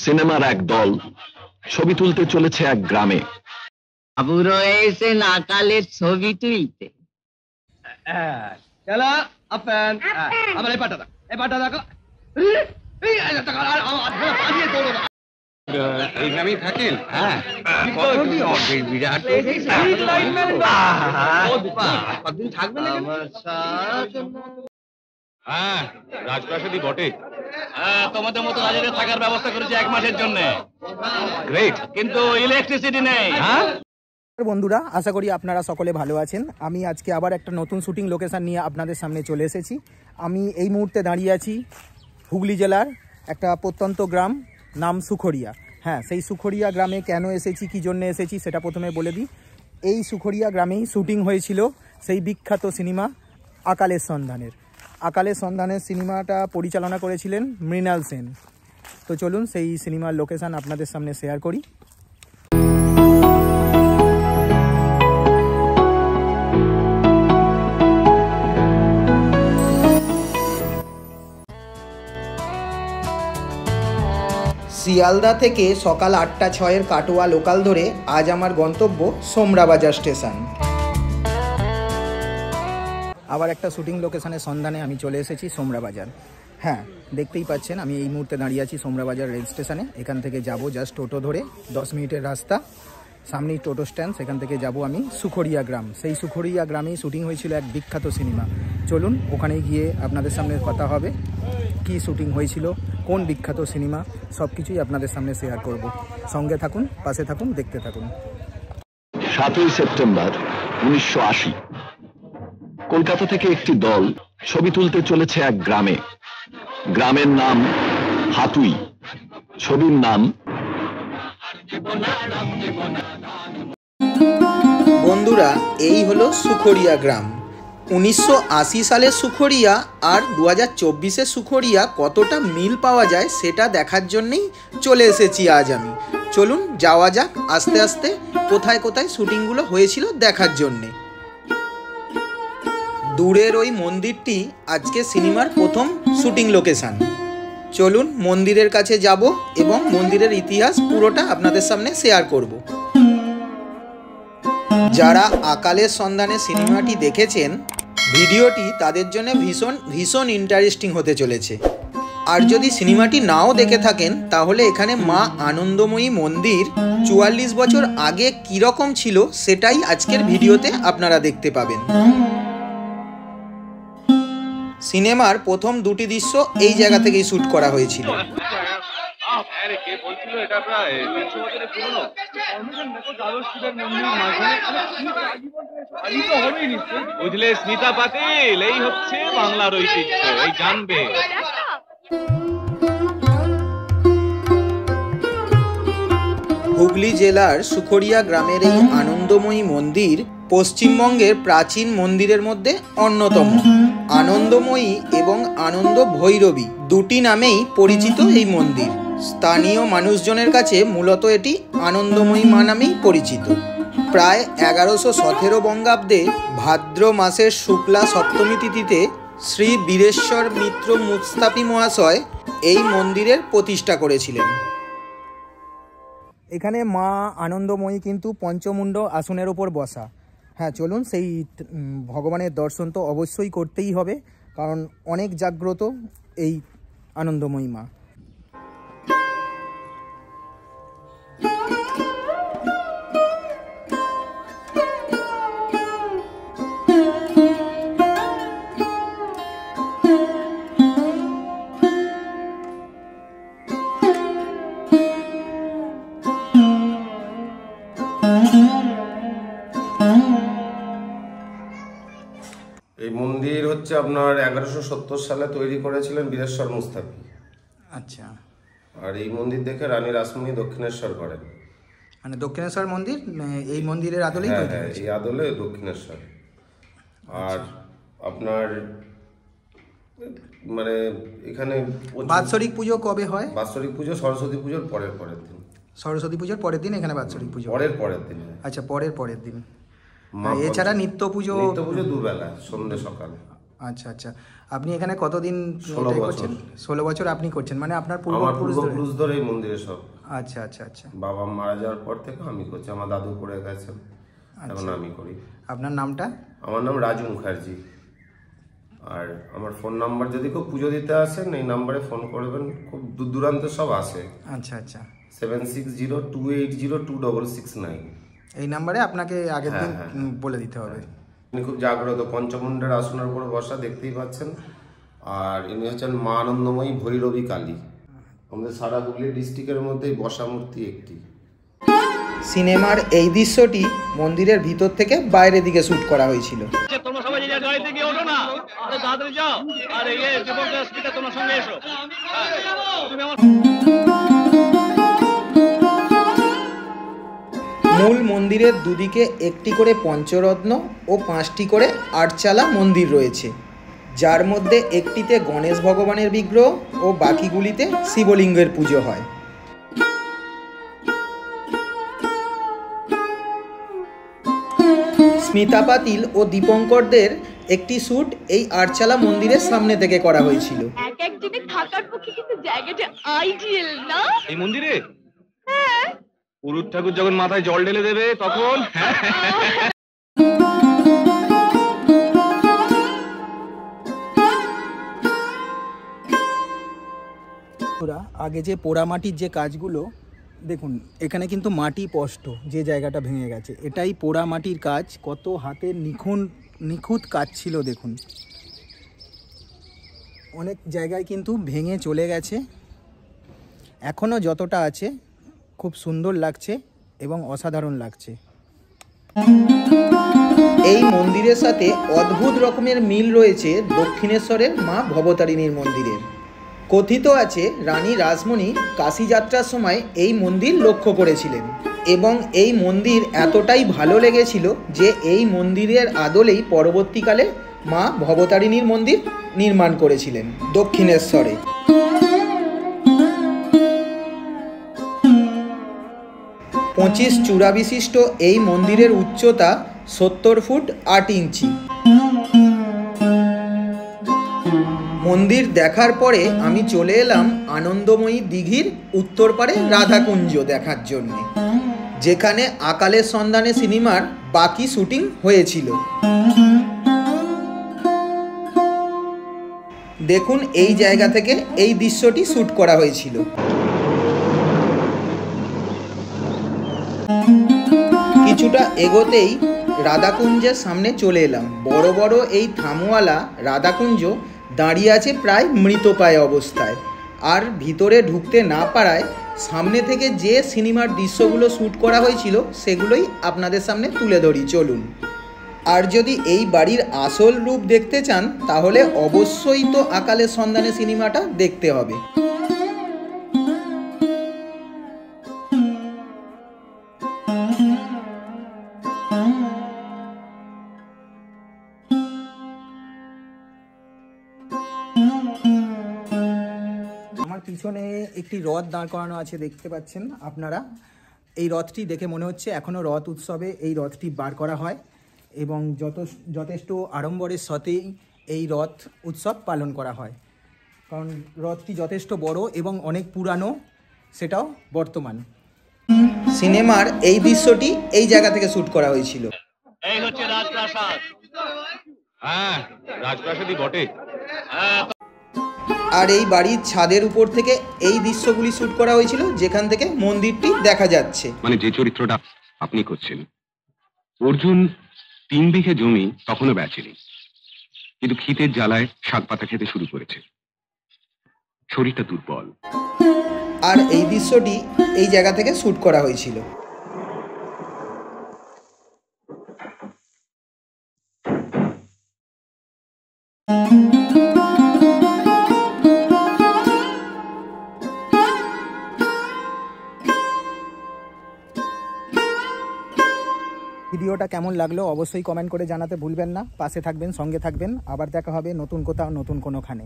সিনেমার এক দল ছবি তুলতে চলেছে এক গ্রামে। বাবু রয়েছে নাকালের ছবি তুলতে। চলো আপেন আমার এই পাটা দেখো এই গ্রামেই থাকেন? হ্যাঁ বিরাট কতদিন থাকবেন? হ্যাঁ, রাজপ্রাসাদই বটে। তোমাদের মতো রাজাদের থাকার ব্যবস্থা করেছি 1 মাসের জন্য। গ্রেট, কিন্তু ইলেকট্রিসিটি নেই। বন্ধুরা, আশা করি আপনারা সকলে ভালো আছেন। আমি আজকে আবার একটা নতুন শুটিং লোকেশন নিয়ে আপনাদের সামনে চলে এসেছি। আমি এই মুহূর্তে দাঁড়িয়ে আছি হুগলি জেলার একটা প্রত্যন্ত গ্রাম, নাম সুখরিয়া। হ্যাঁ, সেই সুখরিয়া গ্রামে কেন এসেছি, কী জন্য এসেছি সেটা প্রথমে বলে দিই। এই সুখরিয়া গ্রামেই শুটিং হয়েছিল সেই বিখ্যাত সিনেমা আকালের সন্ধানের। আকালের সন্ধানের সিনেমাটা পরিচালনা করেছিলেন মৃণাল সেন। তো চলুন সেই সিনেমার লোকেশন আপনাদের সামনে শেয়ার করি। শিয়ালদা থেকে সকাল 8:06 কাটোয়া লোকাল ধরে আজ আমার গন্তব্য সোমরাবাজার স্টেশন। আবার একটা শুটিং লোকেশনের সন্ধানে আমি চলে এসেছি সোমরাবাজার। হ্যাঁ, দেখতেই পাচ্ছেন আমি এই মুহূর্তে দাঁড়িয়ে আছি সোমরাবাজার রেল স্টেশনে। এখান থেকে যাব জাস্ট টোটো ধরে 10 মিনিটের রাস্তা, সামনেই টোটো স্ট্যান্ড। সেখান থেকে যাব আমি সুখরিয়া গ্রাম। সেই সুখরিয়া গ্রামেই শুটিং হয়েছিল এক বিখ্যাত সিনেমা। চলুন ওখানে গিয়ে আপনাদের সামনে কথা হবে, কি শুটিং হয়েছিল, কোন বিখ্যাত সিনেমা, সব কিছুই আপনাদের সামনে শেয়ার করব। সঙ্গে থাকুন, পাশে থাকুন, দেখতে থাকুন। 7ই সেপ্টেম্বর 1980 কলকাতা থেকে একটি দল ছবি তুলতে চলেছে এক গ্রামে। গ্রামের নাম হাতুই, ছবির নাম। বন্ধুরা, এই হলো সুখরিয়া গ্রাম। 1980 সালের সুখরিয়া আর 2024-এর সুখরিয়া কতটা মিল পাওয়া যায় সেটা দেখার জন্যেই চলে এসেছি আজ আমি। চলুন যাওয়া যাক আস্তে আস্তে কোথায় কোথায় শুটিংগুলো হয়েছিল দেখার জন্যে। দূরের ওই মন্দিরটি আজকে সিনেমার প্রথম শুটিং লোকেশন। চলুন মন্দিরের কাছে যাব এবং মন্দিরের ইতিহাস পুরোটা আপনাদের সামনে শেয়ার করব। যারা আকালের সন্ধানে সিনেমাটি দেখেছেন, ভিডিওটি তাদের জন্য ভীষণ ইন্টারেস্টিং হতে চলেছে। আর যদি সিনেমাটি নাও দেখে থাকেন, তাহলে এখানে মা আনন্দময়ী মন্দির 44 বছর আগে কীরকম ছিল সেটাই আজকের ভিডিওতে আপনারা দেখতে পাবেন। সিনেমার প্রথম 2টি দৃশ্য এই জায়গা থেকেই শ্যুট করা হয়েছিল। বুঝলে স্মিতা পাতিল, এই হচ্ছে বাংলার ঐতিহ্য, এই জানবে। হুগলি জেলার সুখরিয়া গ্রামের এই আনন্দময়ী মন্দির পশ্চিমবঙ্গের প্রাচীন মন্দিরের মধ্যে অন্যতম। আনন্দময়ী এবং আনন্দ ভৈরবী দুটি নামেই পরিচিত এই মন্দির। স্থানীয় মানুষজনের কাছে মূলত এটি আনন্দময়ী মা নামেই পরিচিত। প্রায় 1117 বঙ্গাব্দে ভাদ্র মাসের শুক্লা সপ্তমী তিথিতে শ্রী বীরেশ্বর মিত্র মুস্তাফি মহাশয় এই মন্দিরের প্রতিষ্ঠা করেছিলেন। এখানে মা আনন্দময়ী কিন্তু পঞ্চমুণ্ড আসনের ওপর বসা। হ্যাঁ, চলুন সেই ভগবানের দর্শন তো অবশ্যই করতেই হবে, কারণ অনেক জাগ্রত এই আনন্দময়ী মা। এই মন্দির হচ্ছে আপনার 1170 সালে তৈরি করেছিলেন বীরেশ্বর মুস্তাফি। আচ্ছা। আর এই মন্দির দেখে রানী রাসমণি দক্ষিণেশ্বর করেন। মানে দক্ষিণেশ্বর মন্দির এই মন্দিরের আদলেই তৈরি হয়েছে? এই আদলে দক্ষিণেশ্বর। আর আপনার মানে এখানে বাৎসরিক পুজো কবে হয়? বাৎসরিক পুজো সরস্বতী পুজোর পরের দিন। সরস্বতী পুজোর পরের দিন এখানে বাৎসরিক পুজো? পরের দিন। আচ্ছা, পরের দিন। এছাড়া নিত্য পুজো? নিত্য পুজো দুবেলা, সন্ধ্যে সকালে। আচ্ছা আচ্ছা, আপনি এখানে কতদিন 16 এটাই বছর। করছেন? 16 বছর আপনি করছেন, মানে আপনার আমার পূর্বপুরুষ ধরে? পূর্বপুরুষ ধরে এই মন্দিরে সব। আচ্ছা আচ্ছা আচ্ছা বাবা মারা যাওয়ার পর থেকে আমি করছি, আমার দাদু করে গেছেন, এখন আমি করি। আপনার নামটা? আমার নাম রাজু মুখার্জি। আর আমার ফোন নাম্বার, যদি কেউ পুজো দিতে আসেন এই নাম্বারে ফোন করবেন, খুব দূর দূরান্তে সব আসে। আচ্ছা আচ্ছা, 7602802669। এই নাম্বারে আপনাকে আগের দিন হ্যাঁ। বলে দিতে হবে। ইনি খুব জাগ্রত, পঞ্চমুণ্ডের আসনের উপরে বসা, দেখতেই পাচ্ছেন। আর ইনি হচ্ছেন মা আনন্দময়ী ভৈরবী কালী। আমাদের সারা হুগলি ডিস্ট্রিক্টের মধ্যে এই বসা মূর্তি একটি। সিনেমার এই দৃশ্যটি মন্দিরের ভিতর থেকে বাইরের দিকে শ্যুট করা হয়েছিল। তোমরা সবাই যে গাড়িতে গিয়ে ওঠো না, আরে তাড়াতাড়ি যাও। আর এই স্পিকার তোমার সঙ্গে এসো। তুমি আমার মূল মন্দিরের দুদিকে একটি করে পঞ্চরত্ন ও 5টি করে আটচালা মন্দির রয়েছে, যার মধ্যে একটিতে গণেশ ভগবানের বিগ্রহ ও বাকিগুলিতে শিবলিঙ্গের পুজো হয়। স্মিতা পাতিল ও দীপঙ্করদের একটি শ্যুট এই আটচালা মন্দিরের সামনে থেকে করা হয়েছিল। এক একদিনে থাকার পক্ষে কিন্তু জায়গাটা আইডিয়াল না? এই মন্দিরে পুরুত ঠাকুর যখন মাথায় জল ঢেলে দেবে তখন আগে যে পোড়ামাটির যে কাজগুলো দেখুন, এখানে কিন্তু মাটি স্পষ্ট, যে জায়গাটা ভেঙে গেছে এটাই পোড়ামাটির কাজ। কত হাতের নিখুঁত কাজ ছিল দেখুন। অনেক জায়গায় কিন্তু ভেঙে চলে গেছে, এখনও যতটা আছে খুব সুন্দর লাগছে এবং অসাধারণ লাগছে। এই মন্দিরের সাথে অদ্ভুত রকমের মিল রয়েছে দক্ষিণেশ্বরের মা ভবতারিণীর মন্দিরের। কথিত আছে রানী রাসমণি কাশী যাত্রার সময় এই মন্দির লক্ষ্য করেছিলেন এবং এই মন্দির এতটাই ভালো লেগেছিল যে এই মন্দিরের আদলেই পরবর্তীকালে মা ভবতারিণীর মন্দির নির্মাণ করেছিলেন দক্ষিণেশ্বরে। পঁচিশ চূড়া বিশিষ্ট এই মন্দিরের উচ্চতা 70 ফুট 8 ইঞ্চি। মন্দির দেখার পরে আমি চলে এলাম আনন্দময়ী দিঘির উত্তর পারে রাধাকুঞ্জ দেখার জন্য, যেখানে আকালের সন্ধানে সিনেমার বাকি শুটিং হয়েছিল। দেখুন এই জায়গা থেকে এই দৃশ্যটি শ্যুট করা হয়েছিল। কিছুটা এগোতেই রাধাকুঞ্জের সামনে চলে এলাম। বড় বড় এই থামওয়ালা রাধাকুঞ্জ দাঁড়িয়ে আছে প্রায় মৃতপ্রায় অবস্থায়, আর ভিতরে ঢুকতে না পারায় সামনে থেকে যে সিনেমার দৃশ্যগুলো শ্যুট করা হয়েছিল সেগুলোই আপনাদের সামনে তুলে ধরি, চলুন। আর যদি এই বাড়ির আসল রূপ দেখতে চান তাহলে অবশ্যই তো আকালের সন্ধানে সিনেমাটা দেখতে হবে। আমার পিছনে একটি রথ দাঁড় করানো আছে, দেখতে পাচ্ছেন আপনারা। এই রথটি দেখে মনে হচ্ছে এখনও রথ উৎসবে এই রথটি বার করা হয় এবং যথেষ্ট আড়ম্বরের সাথেই এই রথ উৎসব পালন করা হয়, কারণ রথটি যথেষ্ট বড় এবং অনেক পুরানো, সেটাও বর্তমান। সিনেমার এই দৃশ্যটি এই জায়গা থেকে শ্যুট করা হয়েছিল। এই হচ্ছে রাজপ্রাসাদ। হ্যাঁ, রাজপ্রাসাদই বটে। আর এই বাড়ির ছাদের উপর থেকে এই দৃশ্যগুলি শ্যুট করা হয়েছিল, যেখান থেকে মন্দিরটি দেখা যাচ্ছে। মানে যে চরিত্রটা আপনি করছেন, অর্জুন 3 বিঘে জমি তখনও বেচেনি, কিন্তু খিতের জ্বালায় শাক পাতা খেতে শুরু করেছে, শরীরটা দুর্বল। আর এই দৃশ্যটি এই জায়গা থেকে শ্যুট করা হয়েছিল। ভিডিওটা কেমন লাগলো অবশ্যই কমেন্ট করে জানাতে ভুলবেন না। পাশে থাকবেন, সঙ্গে থাকবেন। আবার দেখা হবে নতুন কোথাও, নতুন কোনোখানে।